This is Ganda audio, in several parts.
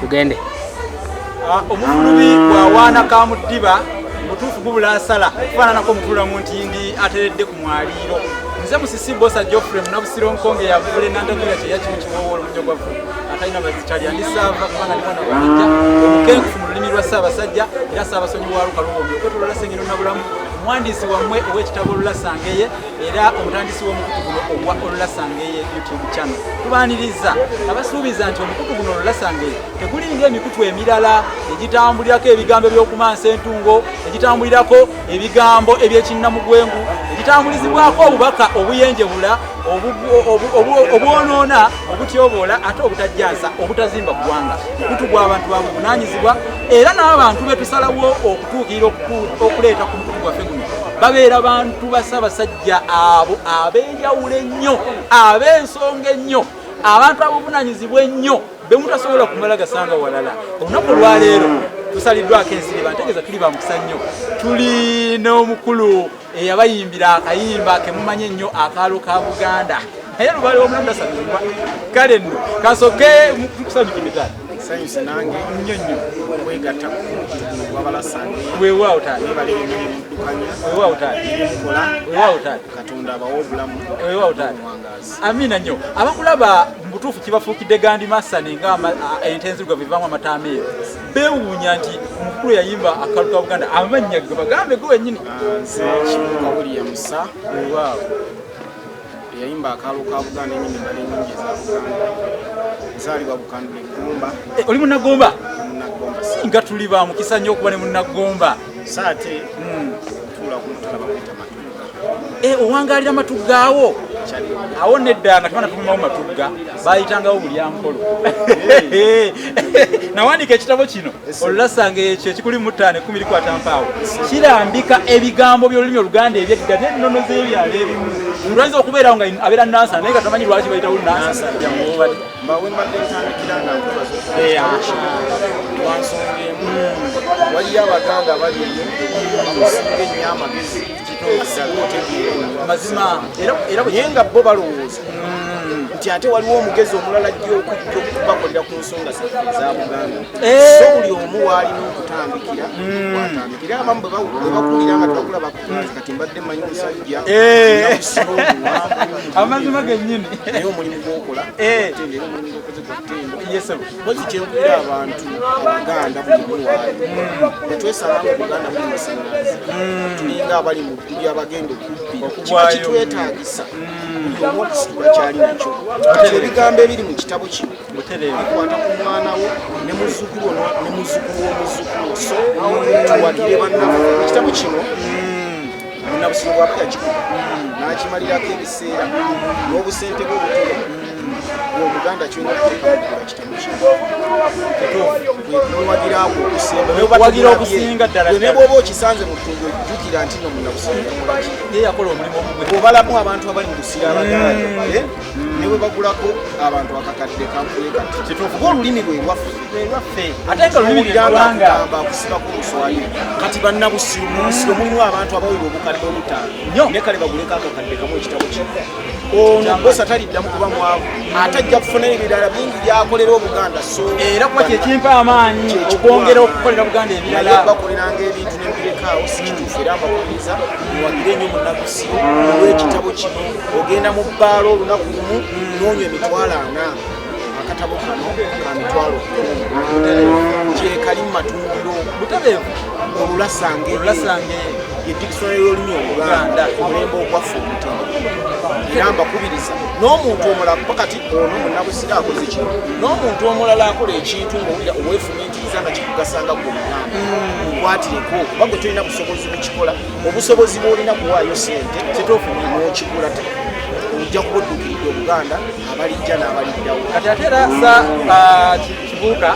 tugende. Omufulubi bw'awaana Kamudiba mutuufu gubula nsala kufaananako omutula mu ntindi ateredde ku mwaliiro. Nze Musisi Bosa Geoffrey Munnabusiro Nkonge yavule Nandagula kyeya kimu kiwowoolo munyo gwavu atalina bazikyalya ndi saava kubanga ndi mwana wajja omukenkufu mu lulimi lwa Ssaabasajja era Ssaabasonyi wa Luuka Lubombye okwetoloola Ssengero Nabulamu omuwandiisi wammwe ow'ekitabo Olulasangeye era omutandisi w'omukutu guno obwa Olulasangeye YouTube channel. Tubaaniriza abasuubiza nti omukutu guno Olulasangeye tegulinga emikutu emirala egitambulirako ebigambo by'okumansa entungo, egitambulirako ebigambo eby'ekinnamugwengu, egitambulizibwako obubaka obuyenjebula obwonoona obutyoboola ate obutajjansa obutazimba ggwanga. Mukutu gw'abantu babuvunaanyizibwa era n'abantu be tusalawo okutuukirira okuleeta ku mukutu gwaffe guno babeera bantu ba Ssaabasajja abo ab'enjawulo ennyo, ab'ensonga ennyo, abantu abavunaanyizibwa ennyo be mutasobola kumala gasanga walala. Olunaku olwaleero tusaliddwako ensiriba ntegeeza tuli ba mukisa nnyo. Tulina omukulu eyabayimbira akayimba kemumanyi ennyo akaalo ka Buganda naye lubaale w'omulamulasangibwa. Kale nno kasooke mukusanyukiriza sayinsi nange nnyo kwegatta wabalasange weewaawo taata weewaawo taata weewaawo taata Katonda abawa obulamu weewaawo taata amina nnyo. Abakulaba mu butuufu kibafuukidde gandi masane nga ente enzirugavu evaamu amatameero beewuunya nti omukulu yayimba akaalo ka Buganda amannya ge bagambe gwe wennyini. nze Kibuga William Musa weewaawo yayimba akaalo ka Buganda ennyini bali nnyingi eza Buganda nzaalibwa Bukandule Gomba. Oli Munnagomba? Munnagomba nga tuli ba mukisa nnyo okuba ne Munnagomba. saate tuula ku mutala bakuyita Matugga. Owangaalira Matuggaawo awo nedda nga tubana tulimawo Matugga bayitangawo Bulyankolo. Nawandiika ekitabo kino Olulasangeye ekyo ekikuli mu 5:15 kirambika ebigambo by'olulimi Oluganda ebyedda n'ennono z'ebyalo ebimu. Lwayinza okubeerawo nga abeera Nansa naye nga tamanyi lwaki bayitawo Nansa. mbawe mbadde ntandikira nga nkubaza lwansonga emu waliyo Abaganda bali eyo bamusinga ennyo amagezi mazima naye nga bo balowooza nti ate waliwo omugezi omulala ajja okujja okubakolera ku nsonga za Buganda. So buli omu waalina okutandikira watandikira abamu bwe bakulira nga tebakulaba kati mbadde mmanyi omusajja amazima gennyini naye omulimu gw'okola tendera omulimu gw'okoze gwa ttendo kozi kyenkulira abantu Abaganda buli muwaali netwesanga mu Buganda muli masannyalaze tulinga abali mu bbiri abagenda okubbi kiba kitwetaagisa buli omu okusitula kyali nakyo. Ebigambo ebiri mu kitabo kino bikwata ku mwana wo ne muzzukulu ne muzzukulu w'omuzzukulu so tuwagire bannaffe. Ekitabo kino Munnabusiro bw'aba yakikuba n'akimalirako ebiseera n'obusente bw'obutono Omuganda kyonna okuteeka kitabo kino okusinga ddala ne bw'oba okisanze mu ttundu ojjukira nti no Munnabusiro yakola omulimu omugwe. Obalamu abantu abali mu kusira Abaganda ne bwe bagulako abantu akakadde kampule kati kituufu olulimi lwe lwaffe ate nga olulimi lwagamba akusibako Oluswayiri kati Bannabusiro Munnabusiro mulimu abantu abawera obukadde obutaano ne kale baguleko akakadde kamu ekitabo kino. Ono Bosa taliddamu kuba mwavu ate ajja kufuna ebirala bingi byakolera Obuganda so era kuba kyekimpa amaanyi okwongera okukolera Buganda ebirala bakoleranga ebintu nebirekaawo si kituufu era mbakubiriza muwagire nnyo Munnabusiro olw'ekitabo kino. Ogenda mu bbaala olunaku lumu n'onywa emitwalo 4 akatabo kano ka mitwalo 10 kyekali mu matundiro butereevu. Olulasangeye ye dictionary y'olulimi Oluganda omulembe ogwaffe omutendera era mbakubiriza n'omuntu omulala pakati ono Munnabusiro akoze kino n'omuntu omulala akola ekintu ng'owulira oweefumiitiriza nga kikugasanga gwe Omuganda okwatireko kuba gwe tolina busobozi bukikola obusobozi bw'olina kuwaayo sente kituufu n'okikola ojja kuba oddukiridde Obuganda abalijja n'abaliddawo. Kati ate era Kibuuka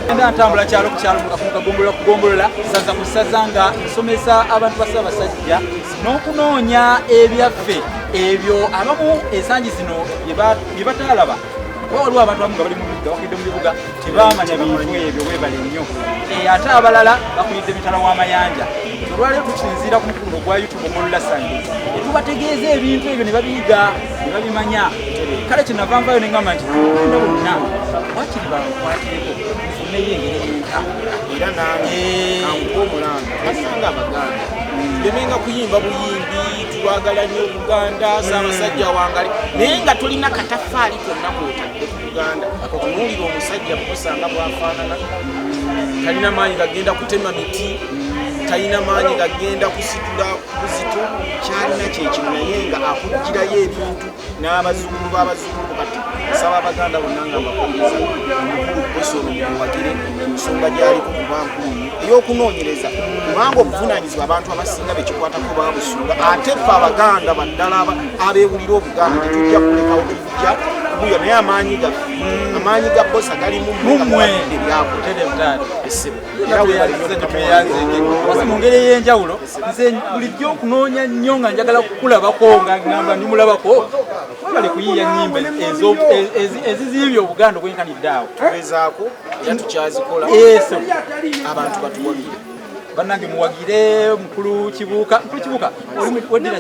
enda ntambula kyalo ku kyalo kugombola kugombolola saza ku saza nga nsomesa abantu ba Ssaabasajja n'okunoonya ebyaffe ebyo abamu ensangi zino bye bataalaba. Waliwo abantu abamu nga bali mu bibuga bakidde mu bibuga tebaamanya bintu ebyo weebale nnyo ate abalala bakulidde mitala w'amayanja. Olwaleero tukinzira ku mukutu gwa YouTube Olulasangeye ne tubategeeza ebintu ebyo ne babiyiga ne babimanya. Kale kyenava nvayo ne ngamba nti bonna wakiri bakwatireko era nange anguwa omulanga basanga abaganda tulemenga kuyimba buyimbi tulwagala nnyo Buganda Ssaabasajja wangali naye nga tulina katafaali konna kwotadde ku Buganda tunuulira omusajja bwosanga bwafaanana talina maanyi gagenda kutema miti talina maanyi gagenda kusitula buzito kyalina kyekino naye nga akugirayo ebintu n'abazukulu b'abazukulu kati saba abaganda bonna nga bakomeza omukulu muwagire ensonga gy'aliko kubankulu ey'okunoonyereza kubanga obuvunaanyizibwa abantu abasinga bekikwatako babusunga ate ffe abaganda baddala abeewulira Obuganda tetujja kulekawo tujja kubuya naye amaanyi ga bosa gali mumwe mu ngeri ey'enjawulo nze bulijjo okunoonya nnyo nga njagala kukulabako nga ngamba ndimulabako bale kuyiiya nnyimba ezizimbye Obuganda obwenkanidde awo tugezaako era tukyazikola abantu batuwagire bannange muwagire mukulu kibuuka oli weddira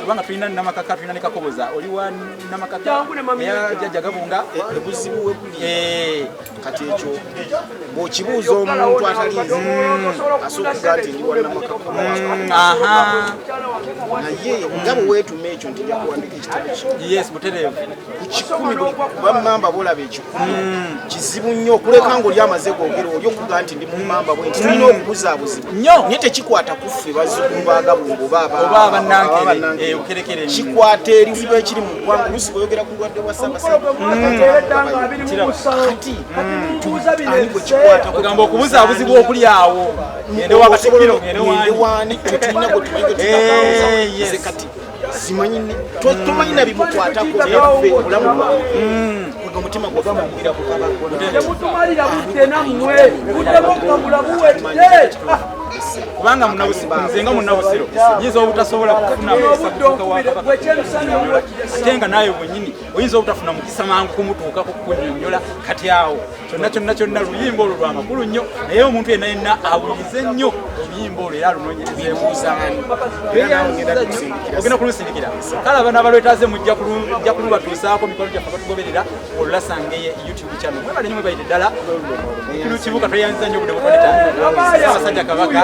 kubanga tulina namakaka tulina ne kakoboza oli wa namakaka jajja gabunga ebuzibu we kuli kati ekyo bw'okibuuza omuntu ataliizi asooka ati ndi wa namakaka naye nga bwe weetuma ekyo ntijja kuwandika ekitabo yes butereevu ku 10 buli bammamba bolaba ekikumi kizibu nnyo okuleka ng'oli amaze googera oli okuga nti ndi mumamba bwe nti tulina okubuzaabuzibwa naye tekikwata kuffe bazzukulu ba Gabunga oba abannange okerekere kikwata erizibu ekiri mu ggwanga oluusi bweyogera ku lwadde bwa Ssaabasajja ani bwe kikwata kugamba okubuzaabuzibwa okuli awo ngende wakatikiro ngende waani tetulina gwe tumanyi gwe kati simanyi tomanyi na bimukwatako naffe obulamu bwawe omutima gwagamugira temutumalira budde nammwe buddemu okabulamu wedde kubanga nze nga Munnabusiro nyinza obutasobola kufuna ate nga naye bwennyini oyinza obutafuna mukisa mangu kumutuukako kukunnyonnyola kati awo kyonna luyimba olwo lwamakulu nnyo naye omuntu yenna awulirize nnyo oluyimba olwo era lunoonyerezeebuuzaani ogenda kulusindikira kale abaana abalwetaaze mujja kulubatuusaako mikolo gyaffe batugoberera Olulasangeye YouTube channel mwebale nimwe bayite ddala mukulu kibuuka tweyanziza nnyo obudde butwaleta Ssaabasajja Kabaka